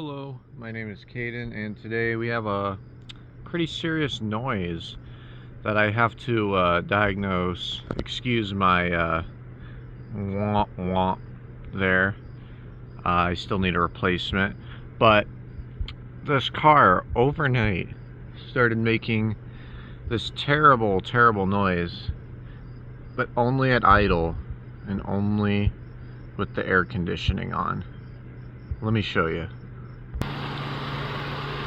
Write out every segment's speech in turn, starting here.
Hello, my name is Caden, and today we have a pretty serious noise that I have to diagnose. Excuse my womp womp there. I still need a replacement, but this car overnight started making this terrible noise, but only at idle and only with the air conditioning on. Let me show you.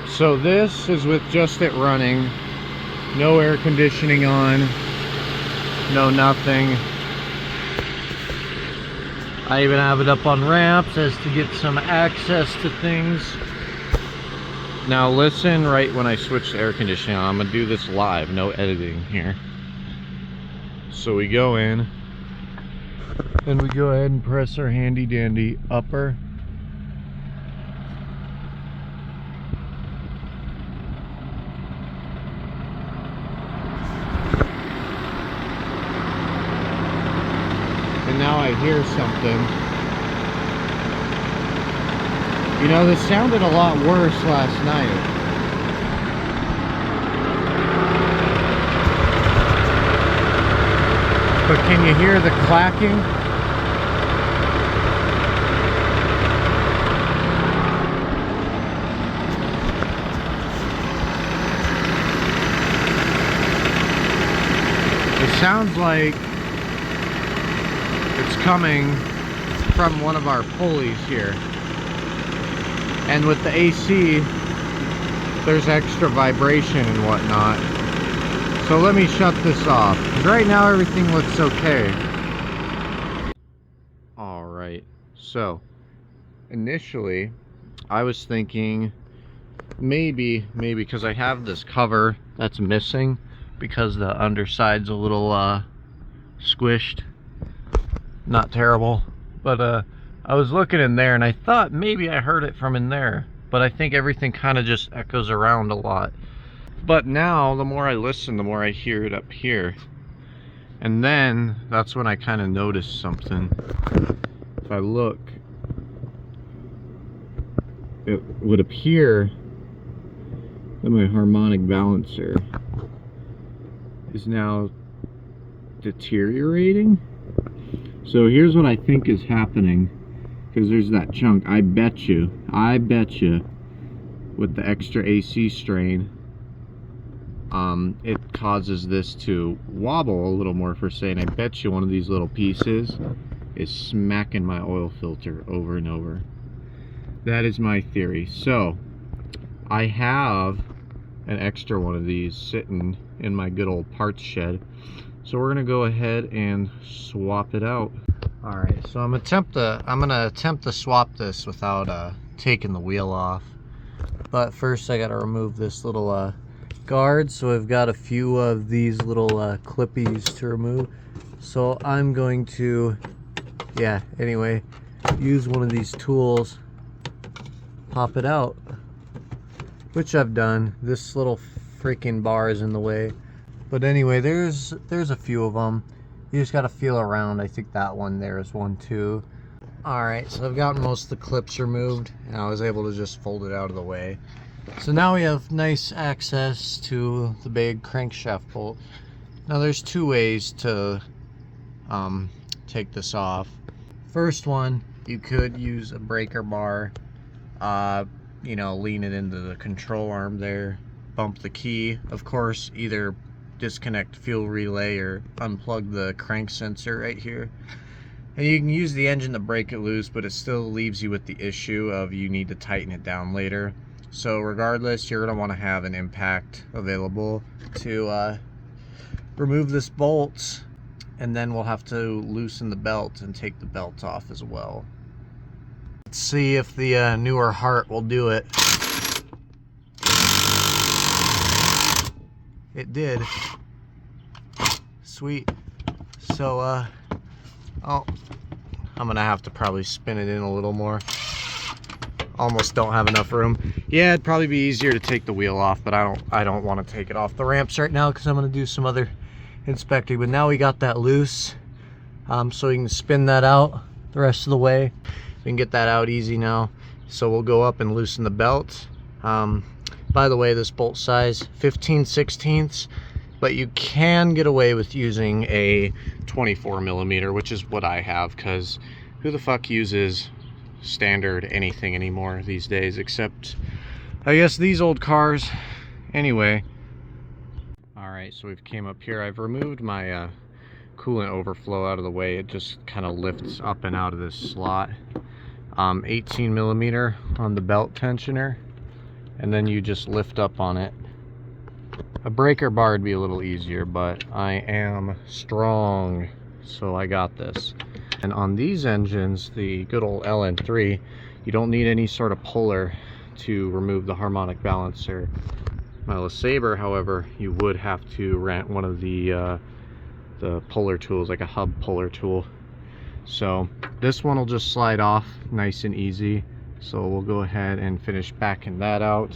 So this is with just it running, no air conditioning on, no nothing. I even have it up on ramps as to get some access to things. Now listen right when I switch the air conditioning on. I'm gonna do this live, no editing here. So we go in and we go ahead and press our handy dandy upper. And now I hear something. You know, this sounded a lot worse last night. But can you hear the clacking? It sounds like it's coming from one of our pulleys here, and with the AC there's extra vibration and whatnot. So let me shut this off. Right now everything looks okay. Alright, so initially I was thinking maybe because I have this cover that's missing because the underside's a little squished. Not terrible, but I was looking in there and I thought maybe I heard it from in there, but I think everything kind of just echoes around a lot. But now the more I listen, the more I hear it up here, and then that's when I kind of noticed something. If I look, it would appear that my harmonic balancer is now deteriorating. So here's what I think is happening, because there's that chunk. I bet you with the extra AC strain, it causes this to wobble a little more per se, and I bet you one of these little pieces is smacking my oil filter over and over. That is my theory. So I have an extra one of these sitting in my good old parts shed. So we're gonna go ahead and swap it out. All right, so I'm gonna attempt to swap this without taking the wheel off. But first I gotta remove this little guard. So I've got a few of these little clippies to remove. So I'm going to, anyway, use one of these tools, pop it out, which I've done. This little freaking bar is in the way. But anyway, there's a few of them. You just gotta feel around. I think that one there is one too. Alright, so I've gotten most of the clips removed, and I was able to just fold it out of the way. So now we have nice access to the big crankshaft bolt. Now there's two ways to take this off. First one, you could use a breaker bar, you know, lean it into the control arm there, bump the key. Of course, either disconnect fuel relay or unplug the crank sensor right here, and you can use the engine to break it loose, but it still leaves you with the issue of you need to tighten it down later. So regardless, you're going to want to have an impact available to remove this bolt, and then we'll have to loosen the belt and take the belt off as well. Let's see if the newer Hart will do it. It did. Sweet. So, oh, I'm gonna have to probably spin it in a little more. Almost don't have enough room. Yeah, it'd probably be easier to take the wheel off, but I don't want to take it off the ramps right now because I'm gonna do some other inspecting. But now we got that loose, so we can spin that out the rest of the way. We can get that out easy now. So we'll go up and loosen the belt. By the way, this bolt size 15/16, but you can get away with using a 24mm, which is what I have, because who the fuck uses standard anything anymore these days, except I guess these old cars. Anyway, all right, so we've came up here. I've removed my coolant overflow out of the way. It just kind of lifts up and out of this slot. 18mm on the belt tensioner, and then you just lift up on it. A breaker bar would be a little easier, but I am strong, so I got this. And on these engines, the good old LN3, you don't need any sort of puller to remove the harmonic balancer. My LeSabre, however, you would have to rent one of the puller tools, like a hub puller tool. So this one will just slide off nice and easy. So we'll go ahead and finish backing that out.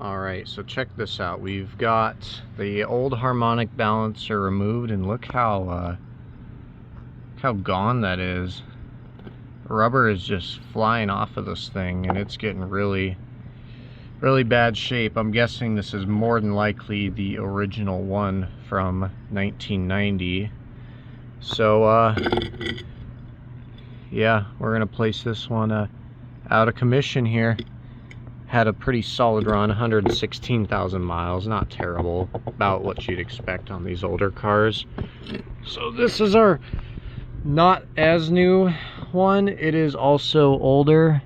All right, so check this out. We've got the old harmonic balancer removed, and look how gone that is. Rubber is just flying off of this thing, and it's getting really bad shape. I'm guessing this is more than likely the original one from 1990. So yeah, we're gonna place this one out of commission here. Had a pretty solid run, 116,000 miles, not terrible, about what you'd expect on these older cars. So this is our not as new one. It is also older.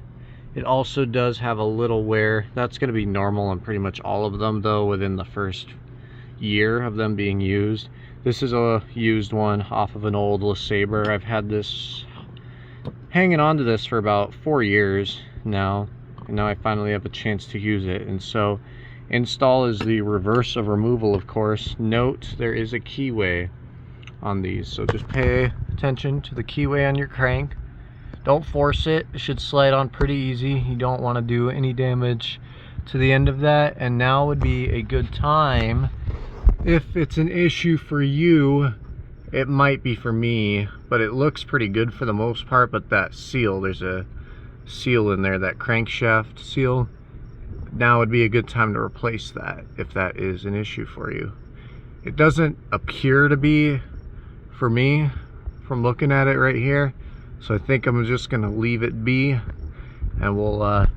It also does have a little wear. That's going to be normal on pretty much all of them, though, within the first year of them being used. This is a used one off of an old LeSabre. I've had this hanging on to this for about 4 years now, and now I finally have a chance to use it. And so install is the reverse of removal, of course. Note there is a keyway on these, so just pay attention to the keyway on your crank. Don't force it. It should slide on pretty easy. You don't want to do any damage to the end of that. And now would be a good time. If it's an issue for you, it might be for me, but it looks pretty good for the most part. But that seal, there's a seal in there, that crankshaft seal. Now would be a good time to replace that if that is an issue for you. It doesn't appear to be for me from looking at it right here. So I think I'm just gonna leave it be, and we'll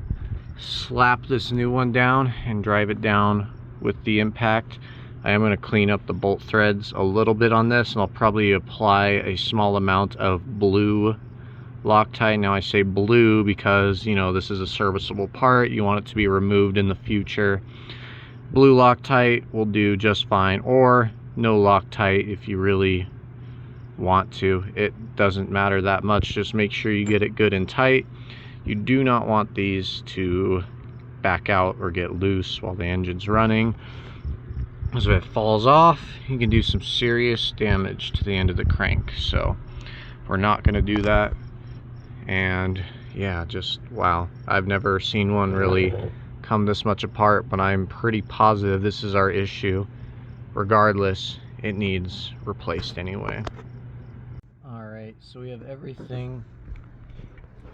slap this new one down and drive it down with the impact. I am gonna clean up the bolt threads a little bit on this, and I'll probably apply a small amount of blue Loctite. Now I say blue because, you know, this is a serviceable part. You want it to be removed in the future. Blue Loctite will do just fine, or no Loctite if you really want to. It doesn't matter that much. Just make sure you get it good and tight. You do not want these to back out or get loose while the engine's running, because if it falls off, you can do some serious damage to the end of the crank. So we're not going to do that. And yeah, just wow, I've never seen one really come this much apart, but I'm pretty positive this is our issue. Regardless, it needs replaced anyway. Alright, so we have everything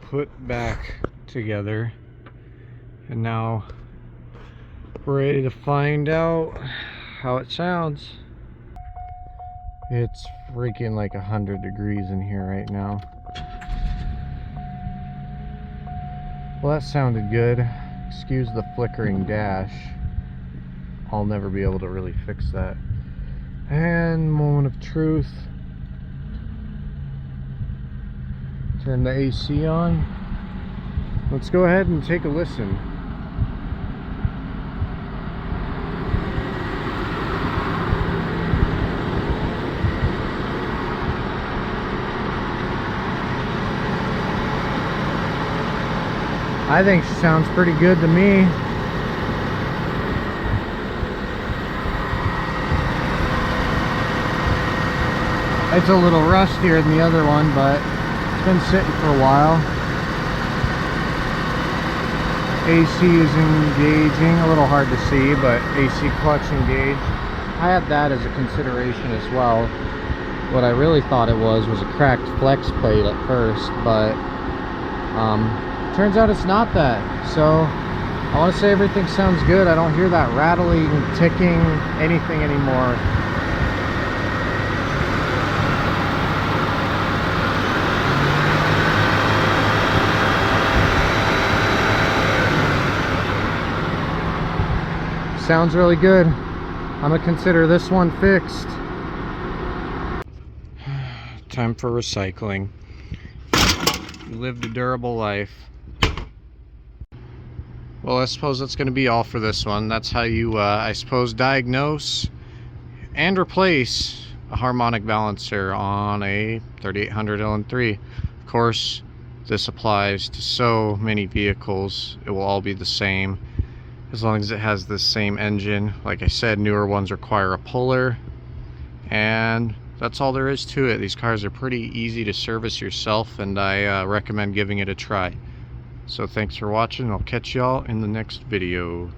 put back together, and now we're ready to find out how it sounds. It's freaking like 100 degrees in here right now. Well, that sounded good. Excuse the flickering dash. I'll never be able to really fix that. And moment of truth. Turn the AC on. Let's go ahead and take a listen. I think she sounds pretty good to me. It's a little rustier than the other one, but it's been sitting for a while. AC is engaging, a little hard to see, but AC clutch engaged. I had that as a consideration as well. What I really thought it was a cracked flex plate at first, but turns out it's not that. So I want to say everything sounds good. I don't hear that rattling, ticking, anything anymore. Sounds really good. I'm gonna consider this one fixed. Time for recycling. You lived a durable life. Well, I suppose that's going to be all for this one. That's how you, I suppose, diagnose and replace a harmonic balancer on a 3800 LN3. Of course, this applies to so many vehicles. It will all be the same as long as it has the same engine. Like I said, newer ones require a puller, and that's all there is to it. These cars are pretty easy to service yourself, and I recommend giving it a try. So thanks for watching. I'll catch y'all in the next video.